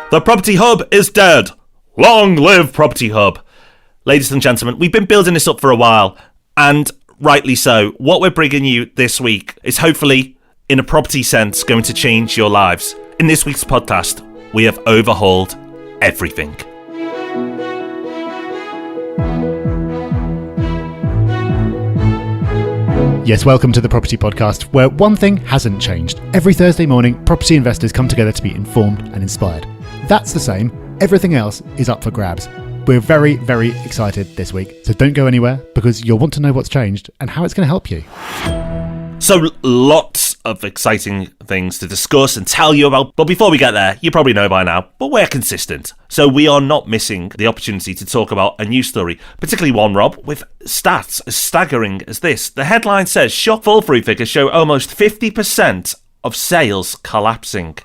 The Property Hub is dead. Long live Property Hub. Ladies and gentlemen, we've been building this up for a while, and rightly so. What we're bringing you this week is hopefully, in a property sense, going to change your lives. In this week's podcast, we have overhauled everything. Yes, welcome to the Property Podcast, where one thing hasn't changed. Every Thursday morning, property investors come together to be informed and inspired. That's the same. Everything else is up for grabs. We're very, very excited this week, so don't go anywhere because you'll want to know what's changed and how it's going to help you. So lots of exciting things to discuss and tell you about. But before we get there, you probably know by now, but we're consistent. So we are not missing the opportunity to talk about a news story, particularly one, Rob, with stats as staggering as this. The headline says, shock fall-through figures show almost 50% of sales collapsing.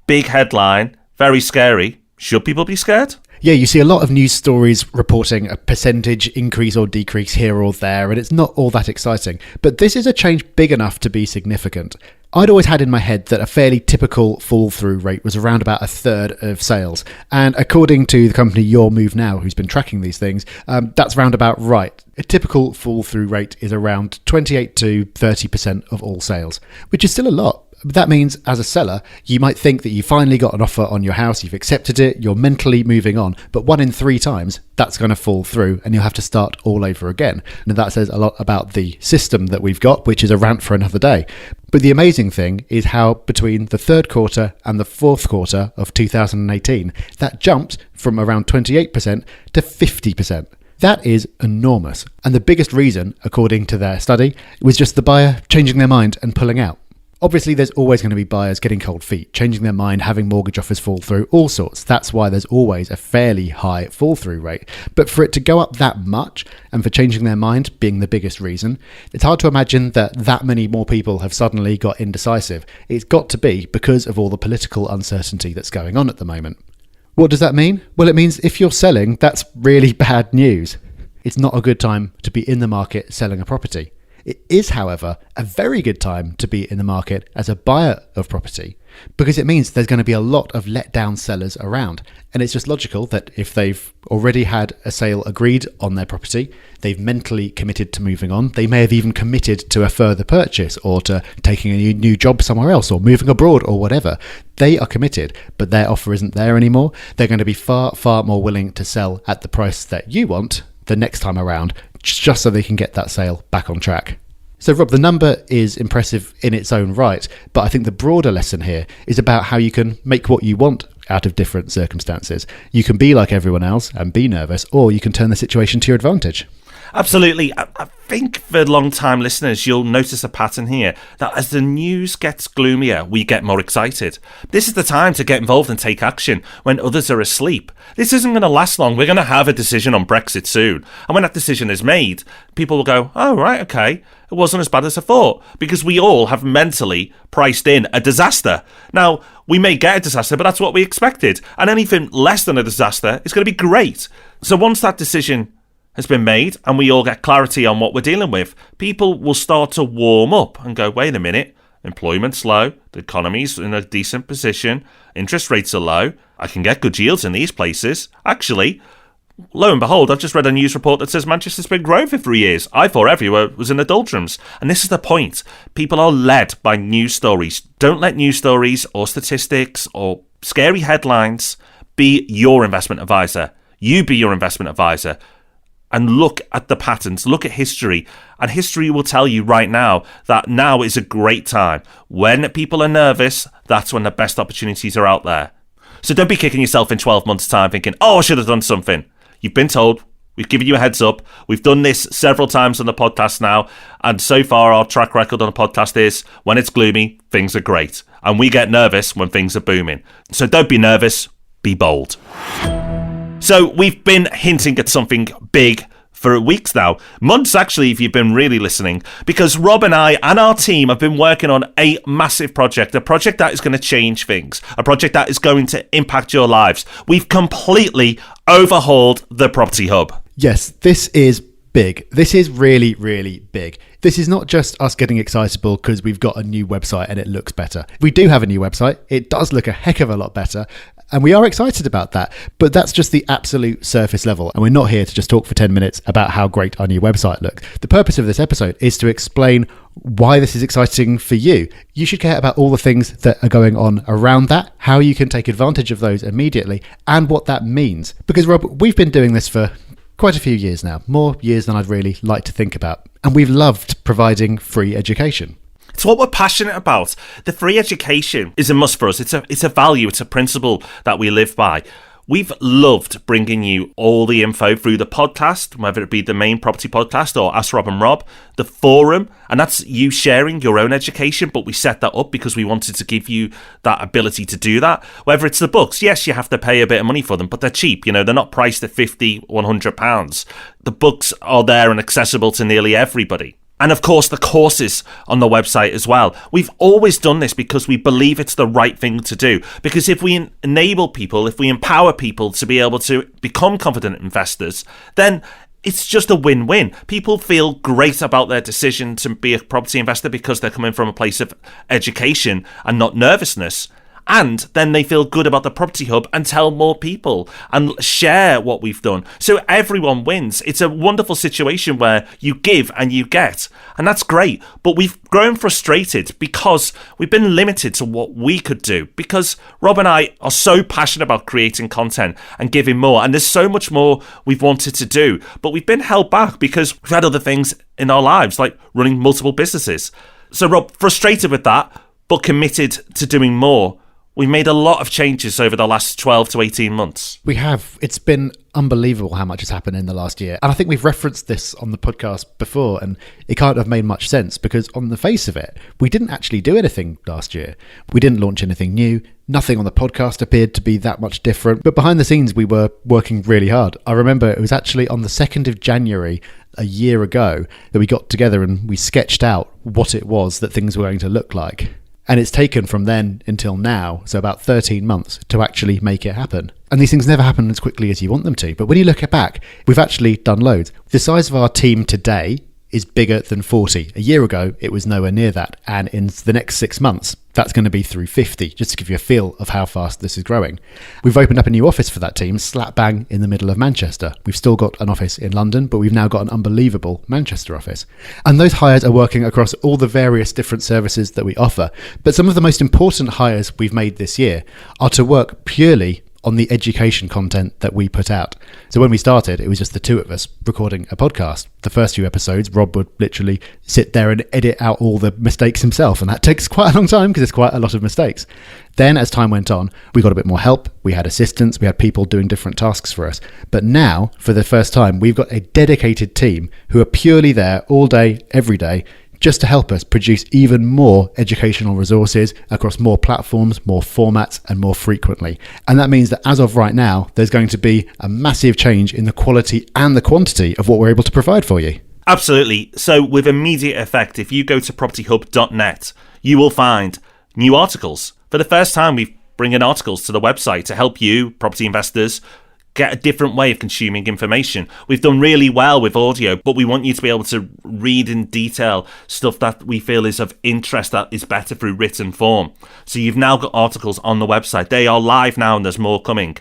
Big headline, very scary. Should people be scared? Yeah, you see a lot of news stories reporting a percentage increase or decrease here or there, and it's not all that exciting. But this is a change big enough to be significant. I'd always had in my head that a fairly typical fall-through rate was around about a third of sales. And according to the company Your Move Now, who's been tracking these things, that's round about right. A typical fall-through rate is around 28 to 30% of all sales, which is still a lot. But that means, as a seller, you might think that you finally got an offer on your house, you've accepted it, you're mentally moving on, but 1 in 3 times, that's going to fall through and you'll have to start all over again. And that says a lot about the system that we've got, which is a rant for another day. But the amazing thing is how between the third quarter and the fourth quarter of 2018, that jumped from around 28% to 50%. That is enormous. And the biggest reason, according to their study, was just the buyer changing their mind and pulling out. Obviously, there's always going to be buyers getting cold feet, changing their mind, having mortgage offers fall through, all sorts. That's why there's always a fairly high fall-through rate. But for it to go up that much, and for changing their mind being the biggest reason, it's hard to imagine that many more people have suddenly got indecisive. It's got to be because of all the political uncertainty that's going on at the moment. What does that mean? Well, it means if you're selling, that's really bad news. It's not a good time to be in the market selling a property. It is, however, a very good time to be in the market as a buyer of property because it means there's going to be a lot of let-down sellers around. And it's just logical that if they've already had a sale agreed on their property, they've mentally committed to moving on, they may have even committed to a further purchase or to taking a new job somewhere else or moving abroad or whatever. They are committed, but their offer isn't there anymore. They're going to be far, far more willing to sell at the price that you want the next time around, just so they can get that sale back on track. So Rob, the number is impressive in its own right, but I think the broader lesson here is about how you can make what you want out of different circumstances. You can be like everyone else and be nervous, or you can turn the situation to your advantage. Absolutely. I think for long-time listeners, you'll notice a pattern here that as the news gets gloomier, we get more excited. This is the time to get involved and take action when others are asleep. This isn't going to last long. We're going to have a decision on Brexit soon. And when that decision is made, people will go, oh, right, okay, it wasn't as bad as I thought, because we all have mentally priced in a disaster. Now, we may get a disaster, but that's what we expected. And anything less than a disaster is going to be great. So once that decision has been made and we all get clarity on what we're dealing with, people will start to warm up and go, wait a minute, employment's low, the economy's in a decent position, interest rates are low, I can get good yields in these places. Actually, lo and behold, I've just read a news report that says Manchester's been growing for 3 years. I thought everywhere was in the doldrums. And this is the point. People are led by news stories. Don't let news stories or statistics or scary headlines be your investment advisor. You be your investment advisor. And look at the patterns, look at history. And history will tell you right now that now is a great time. When people are nervous, that's when the best opportunities are out there. So don't be kicking yourself in 12 months' time thinking, oh, I should have done something. You've been told. We've given you a heads up. We've done this several times on the podcast now. And so far, our track record on the podcast is when it's gloomy, things are great. And we get nervous when things are booming. So don't be nervous, be bold. So we've been hinting at something big for weeks now, months actually, if you've been really listening, because Rob and I and our team have been working on a massive project, a project that is going to change things, a project that is going to impact your lives. We've completely overhauled the Property Hub. Yes, this is big. This is really, really big. This is not just us getting excitable because we've got a new website and it looks better. We do have a new website. It does look a heck of a lot better. And we are excited about that, but that's just the absolute surface level. And we're not here to just talk for 10 minutes about how great our new website looks. The purpose of this episode is to explain why this is exciting for you. You should care about all the things that are going on around that, how you can take advantage of those immediately, and what that means. Because Rob, we've been doing this for quite a few years now, more years than I'd really like to think about. And we've loved providing free education. It's what we're passionate about. The free education is a must for us. It's a value, it's a principle that we live by. We've loved bringing you all the info through the podcast, whether it be the main property podcast or Ask Rob and Rob, the forum, and that's you sharing your own education, but we set that up because we wanted to give you that ability to do that. Whether it's the books, yes, you have to pay a bit of money for them, but they're cheap, they're not priced at £50, £100. The books are there and accessible to nearly everybody. And of course, the courses on the website as well. We've always done this because we believe it's the right thing to do. Because if we enable people, if we empower people to be able to become confident investors, then it's just a win-win. People feel great about their decision to be a property investor because they're coming from a place of education and not nervousness. And then they feel good about the Property Hub and tell more people and share what we've done. So everyone wins. It's a wonderful situation where you give and you get. And that's great. But we've grown frustrated because we've been limited to what we could do. Because Rob and I are so passionate about creating content and giving more. And there's so much more we've wanted to do. But we've been held back because we've had other things in our lives, like running multiple businesses. So Rob, frustrated with that, but committed to doing more. We made a lot of changes over the last 12 to 18 months. We have. It's been unbelievable how much has happened in the last year. And I think we've referenced this on the podcast before, and it can't have made much sense because on the face of it, we didn't actually do anything last year. We didn't launch anything new. Nothing on the podcast appeared to be that much different. But behind the scenes, we were working really hard. I remember it was actually on the 2nd of January, a year ago, that we got together and we sketched out what it was that things were going to look like. And it's taken from then until now, so about 13 months, to actually make it happen. And these things never happen as quickly as you want them to. But when you look back, we've actually done loads. The size of our team today is bigger than 40. A year ago, it was nowhere near that. And in the next 6 months, that's going to be through 50, just to give you a feel of how fast this is growing. We've opened up a new office for that team, slap bang in the middle of Manchester. We've still got an office in London, but we've now got an unbelievable Manchester office. And those hires are working across all the various different services that we offer. But some of the most important hires we've made this year are to work purely on the education content that we put out. So when we started, it was just the two of us recording a podcast. The first few episodes, Rob would literally sit there and edit out all the mistakes himself, and that takes quite a long time because there's quite a lot of mistakes. Then as time went on, we got a bit more help, we had assistants, we had people doing different tasks for us. But now, for the first time, we've got a dedicated team who are purely there all day, every day, just to help us produce even more educational resources across more platforms, more formats, and more frequently. And that means that as of right now, there's going to be a massive change in the quality and the quantity of what we're able to provide for you. Absolutely. So with immediate effect, if you go to propertyhub.net, you will find new articles. For the first time, we bring in articles to the website to help you, property investors, get a different way of consuming information. We've done really well with audio, but we want you to be able to read in detail stuff that we feel is of interest that is better through written form. So you've now got articles on the website. They are live now and there's more coming.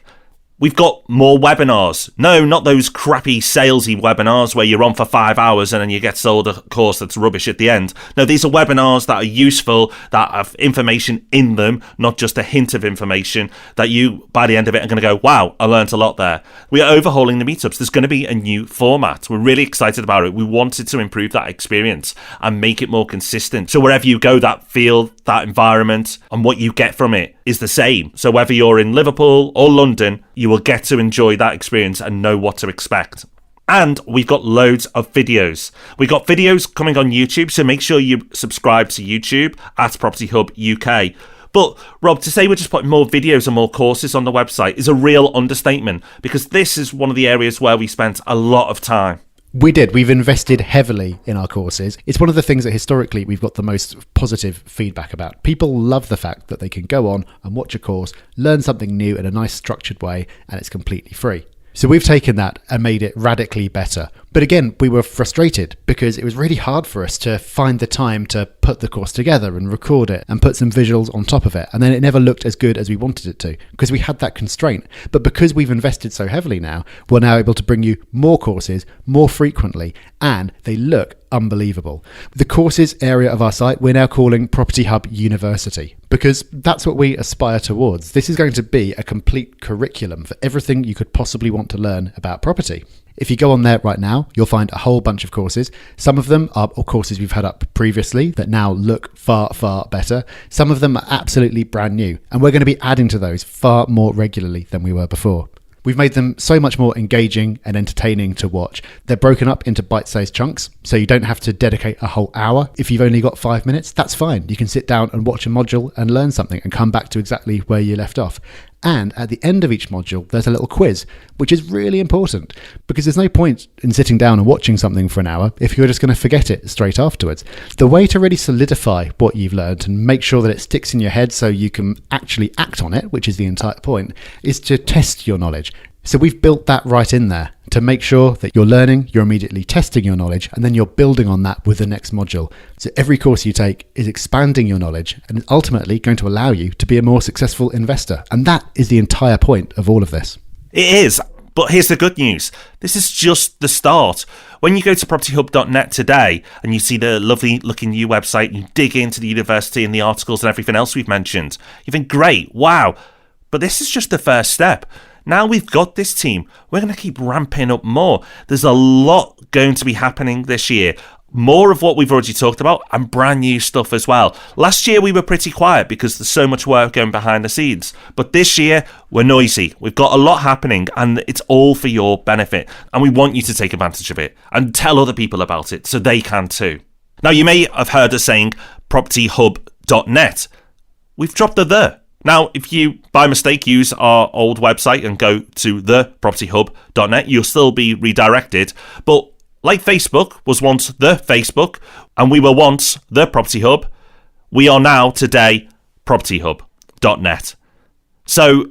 We've got more webinars. No, not those crappy salesy webinars where you're on for 5 hours and then you get sold a course that's rubbish at the end. No, these are webinars that are useful, that have information in them, not just a hint of information that you, by the end of it, are going to go, wow, I learned a lot there. We are overhauling the meetups. There's going to be a new format. We're really excited about it. We wanted to improve that experience and make it more consistent. So wherever you go, that feel, that environment, and what you get from it is the same. So whether you're in Liverpool or London, you will get to enjoy that experience and know what to expect. And we've got loads of videos. We've got videos coming on YouTube, so make sure you subscribe to YouTube at Property Hub UK. But Rob, to say we're just putting more videos and more courses on the website is a real understatement, because this is one of the areas where we spent a lot of time. We did. We've invested heavily in our courses. It's one of the things that historically we've got the most positive feedback about. People love the fact that they can go on and watch a course, learn something new in a nice structured way, and it's completely free. So we've taken that and made it radically better. But again, we were frustrated because it was really hard for us to find the time to put the course together and record it and put some visuals on top of it. And then it never looked as good as we wanted it to because we had that constraint. But because we've invested so heavily now, we're now able to bring you more courses more frequently, and they look unbelievable. The courses area of our site we're now calling Property Hub University because that's what we aspire towards. This is going to be a complete curriculum for everything you could possibly want to learn about property. If you go on there right now, you'll find a whole bunch of courses. Some of them are courses we've had up previously that now look far, far better. Some of them are absolutely brand new, and we're going to be adding to those far more regularly than we were before. We've made them so much more engaging and entertaining to watch. They're broken up into bite-sized chunks, so you don't have to dedicate a whole hour. If you've only got 5 minutes, that's fine. You can sit down and watch a module and learn something and come back to exactly where you left off. And at the end of each module, there's a little quiz, which is really important because there's no point in sitting down and watching something for an hour if you're just going to forget it straight afterwards. The way to really solidify what you've learned and make sure that it sticks in your head so you can actually act on it, which is the entire point, is to test your knowledge. So we've built that right in there to make sure that you're learning, you're immediately testing your knowledge, and then you're building on that with the next module. So every course you take is expanding your knowledge and is ultimately going to allow you to be a more successful investor. And that is the entire point of all of this. It is. But here's the good news. This is just the start. When you go to propertyhub.net today and you see the lovely looking new website, you dig into the university and the articles and everything else we've mentioned, you think, great, wow. But this is just the first step. Now we've got this team, we're going to keep ramping up more. There's a lot going to be happening this year. More of what we've already talked about and brand new stuff as well. Last year we were pretty quiet because there's so much work going behind the scenes. But this year we're noisy. We've got a lot happening and it's all for your benefit. And we want you to take advantage of it and tell other people about it so they can too. Now you may have heard us saying propertyhub.net. We've dropped the. Now, if you, by mistake, use our old website and go to thepropertyhub.net, you'll still be redirected. But like Facebook was once the Facebook, and we were once the Property Hub, we are now today propertyhub.net. So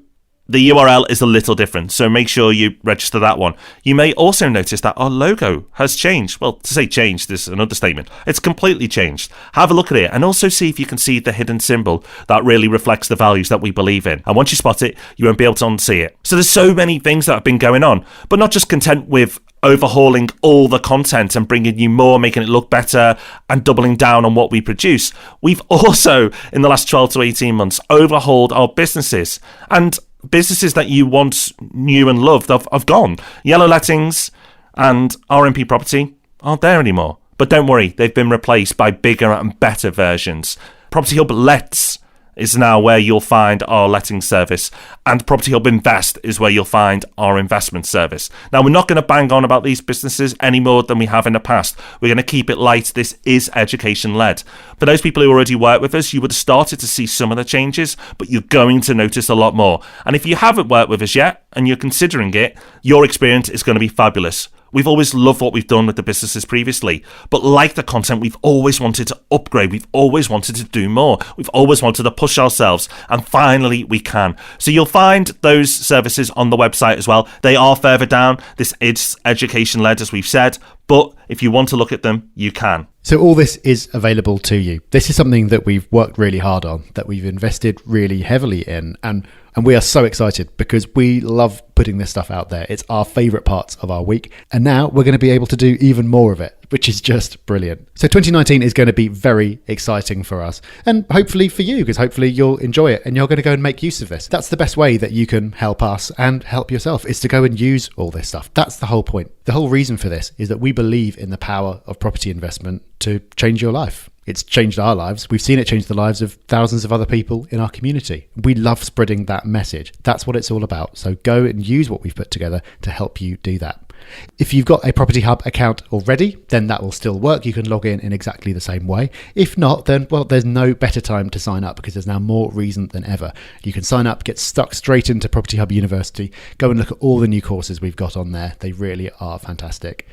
the URL is a little different, so make sure you register that one. You may also notice that our logo has changed. Well, to say changed is an understatement. It's completely changed. Have a look at it and also see if you can see the hidden symbol that really reflects the values that we believe in. And once you spot it, you won't be able to unsee it. So there's so many things that have been going on, but not just content with overhauling all the content and bringing you more, making it look better and doubling down on what we produce. We've also, in the last 12 to 18 months, overhauled our businesses. And businesses that you once knew and loved have gone. Yellow Lettings and RMP Property aren't there anymore. But don't worry, they've been replaced by bigger and better versions. Property Hub Lets is now where you'll find our letting service, and Property Hub Invest is where you'll find our investment service. Now, we're not going to bang on about these businesses any more than we have in the past. We're going to keep it light. This is education-led. For those people who already work with us, you would have started to see some of the changes, but you're going to notice a lot more. And if you haven't worked with us yet, and you're considering it, your experience is going to be fabulous. We've always loved what we've done with the businesses previously, but like the content, we've always wanted to upgrade. We've always wanted to do more. We've always wanted to push ourselves, and finally we can. So you'll find those services on the website as well. They are further down. This is education-led, as we've said, but if you want to look at them, you can. So all this is available to you. This is something that we've worked really hard on, that we've invested really heavily in, and we are so excited because we love putting this stuff out there. It's our favourite parts of our week, and now we're going to be able to do even more of it, which is just brilliant. So 2019 is going to be very exciting for us, and hopefully for you, because hopefully you'll enjoy it and you're going to go and make use of this. That's the best way that you can help us and help yourself, is to go and use all this stuff. That's the whole point. The whole reason for this is that we believe in the power of property investment to change your life. It's changed our lives. We've seen it change the lives of thousands of other people in our community. We love spreading that message. That's what it's all about. So go and use what we've put together to help you do that. If you've got a Property Hub account already, then that will still work. You can log in exactly the same way. If not, then, well, there's no better time to sign up because there's now more reason than ever. You can sign up, get stuck straight into Property Hub University, go and look at all the new courses we've got on there. They really are fantastic.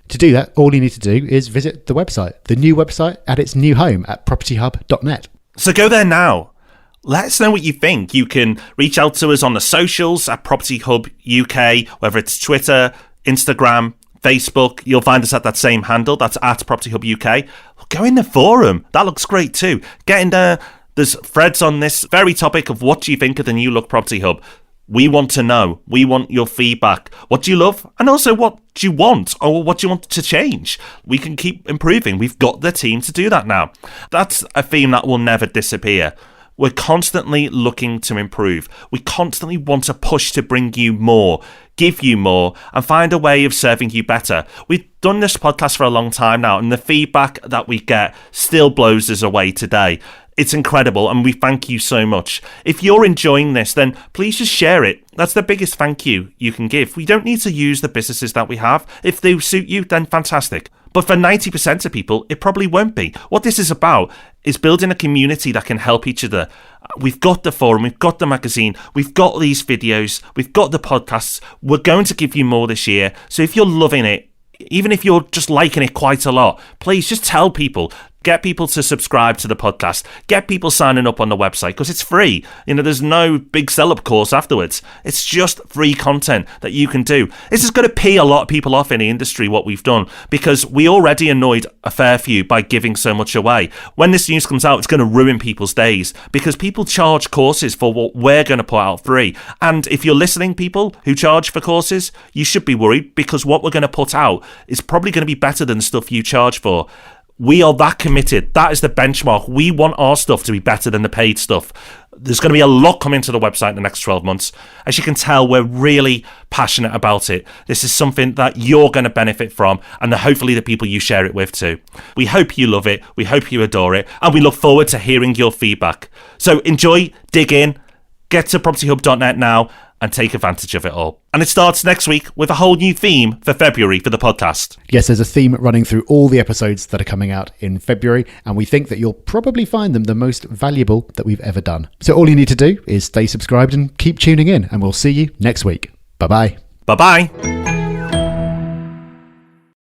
To do that, all you need to do is visit the website, the new website at its new home at propertyhub.net. So go there now. Let us know what you think. You can reach out to us on the socials at Property Hub UK, whether it's Twitter, Instagram, Facebook, you'll find us at that same handle. That's at Property Hub UK. Go in the forum. That looks great too. Get in there. There's threads on this very topic of what do you think of the new look Property Hub. We want to know. We want your feedback. What do you love? And also, what do you want? Or what do you want to change? We can keep improving. We've got the team to do that now. That's a theme that will never disappear. We're constantly looking to improve. We constantly want to push to bring you more, give you more, and find a way of serving you better. We've done this podcast for a long time now, and the feedback that we get still blows us away today. It's incredible, and we thank you so much. If you're enjoying this, then please just share it. That's the biggest thank you can give. We don't need to use the businesses that we have. If they suit you, then fantastic. But for 90% of people, it probably won't be. What this is about is building a community that can help each other. We've got the forum, we've got the magazine, we've got these videos, we've got the podcasts. We're going to give you more this year. So if you're loving it, even if you're just liking it quite a lot, please just tell people. Get people to subscribe to the podcast. Get people signing up on the website because it's free. There's no big sell-up course afterwards. It's just free content that you can do. This is going to pee a lot of people off in the industry, what we've done, because we already annoyed a fair few by giving so much away. When this news comes out, it's going to ruin people's days because people charge courses for what we're going to put out free. And if you're listening, people who charge for courses, you should be worried because what we're going to put out is probably going to be better than stuff you charge for. We are that committed. That is the benchmark. We want our stuff to be better than the paid stuff. There's going to be a lot coming to the website in the next 12 months. As you can tell, we're really passionate about it. This is something that you're going to benefit from, and hopefully the people you share it with too. We hope you love it. We hope you adore it. And we look forward to hearing your feedback. So enjoy, dig in, get to propertyhub.net now, and take advantage of it all. And it starts next week with a whole new theme for February for the podcast. Yes, there's a theme running through all the episodes that are coming out in February, and we think that you'll probably find them the most valuable that we've ever done. So all you need to do is stay subscribed and keep tuning in, and we'll see you next week. Bye-bye. Bye-bye.